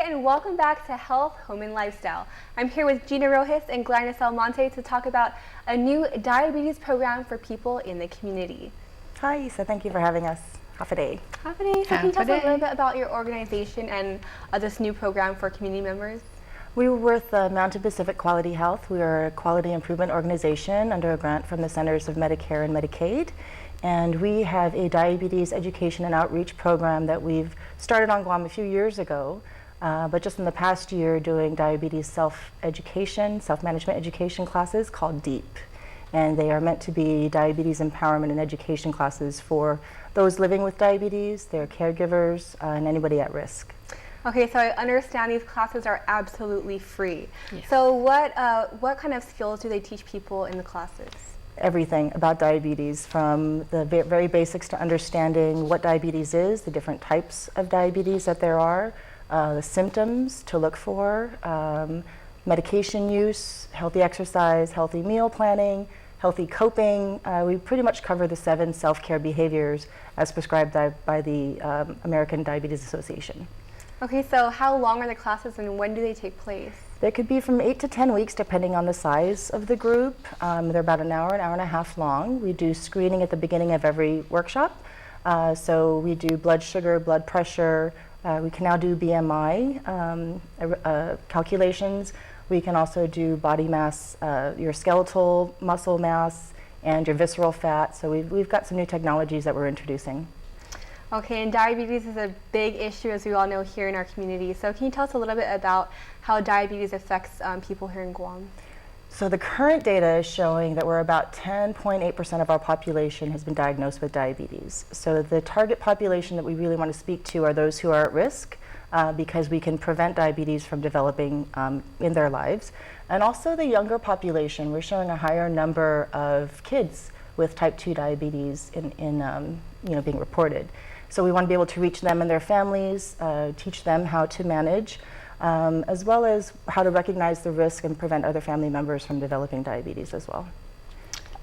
and welcome back to Health, Home, and Lifestyle. I'm here with Gina Rojas and Gladys Almonte to talk about a new diabetes program for people in the community. Hi, Isa. Thank you for having us. Half a day. Half a day. So can you tell us a little bit about your organization and this new program for community members? We were with Mountain Pacific Quality Health. We are a quality improvement organization under a grant from the Centers of Medicare and Medicaid. And we have a diabetes education and outreach program that we've started on Guam a few years ago, but just in the past year doing diabetes self-education, self-management education classes called DEEP. And they are meant to be diabetes empowerment and education classes for those living with diabetes, their caregivers, and anybody at risk. Okay, so I understand these classes are absolutely free. Yes. So what kind of skills do they teach people in the classes? Everything about diabetes, from the very basics to understanding what diabetes is, the different types of diabetes that there are, the symptoms to look for, medication use, healthy exercise, healthy meal planning, healthy coping. We pretty much cover the 7 self-care behaviors as prescribed by the American Diabetes Association. Okay, so how long are the classes and when do they take place? They could be from 8 to 10 weeks depending on the size of the group. They're about an hour and a half long. We do screening at the beginning of every workshop. So we do blood sugar, blood pressure. We can now do BMI calculations. We can also do body mass, your skeletal muscle mass, and your visceral fat. So we've got some new technologies that we're introducing. Okay, and diabetes is a big issue, as we all know, here in our community. So can you tell us a little bit about how diabetes affects people here in Guam? So the current data is showing that we're about 10.8% of our population has been diagnosed with diabetes. So the target population that we really want to speak to are those who are at risk because we can prevent diabetes from developing in their lives. And also the younger population, we're showing a higher number of kids with type 2 diabetes being reported. So we want to be able to reach them and their families, teach them how to manage, as well as how to recognize the risk and prevent other family members from developing diabetes as well.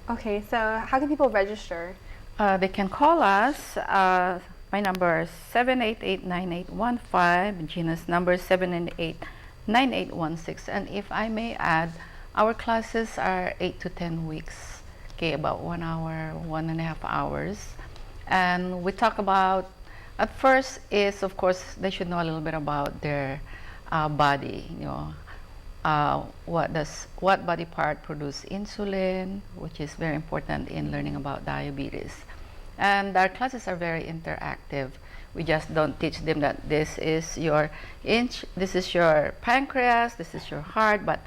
Okay, so how can people register? They can call us. My number is 788-9815. Gina's number is 788-9816. And if I may add, our classes are 8 to 10 weeks. Okay, about 1 hour, 1.5 hours. And we talk about, at first is, of course, they should know a little bit about their body, what body part produce insulin, which is very important in learning about diabetes. And our classes are very interactive. We just don't teach them that this is your this is your pancreas, this is your heart, but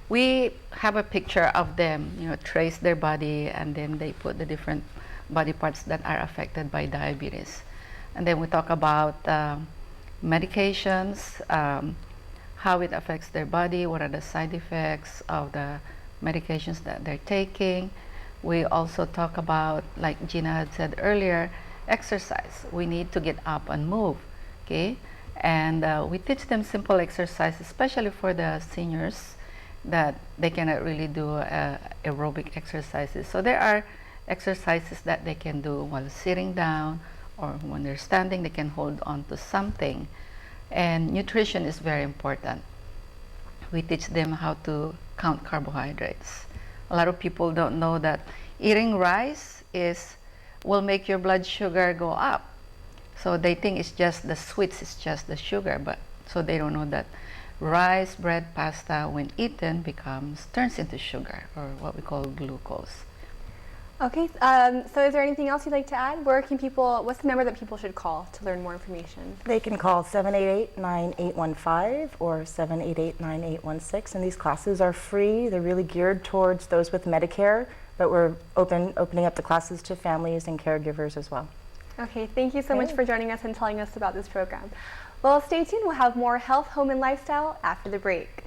we have a picture of them, trace their body, and then they put the different body parts that are affected by diabetes. And then we talk about medications, how it affects their body, what are the side effects of the medications that they're taking. We also talk about, like Gina had said earlier, exercise. We need to get up and move, okay? And we teach them simple exercise, especially for the seniors, that they cannot really do aerobic exercises. So there are exercises that they can do while sitting down, or when they're standing, they can hold on to something. And nutrition is very important. We teach them how to count carbohydrates. A lot of people don't know that eating rice will make your blood sugar go up. So they think it's just the sweets, it's just the sugar, but so they don't know that rice, bread, pasta, when eaten, turns into sugar, or what we call glucose. Okay, so is there anything else you'd like to add? What's the number that people should call to learn more information? They can call 788-9815 or 788-9816, and these classes are free. They're really geared towards those with Medicare, but we're opening up the classes to families and caregivers as well. Okay, thank you so much for joining us and telling us about this program. Well, stay tuned. We'll have more Health, Home, and Lifestyle after the break.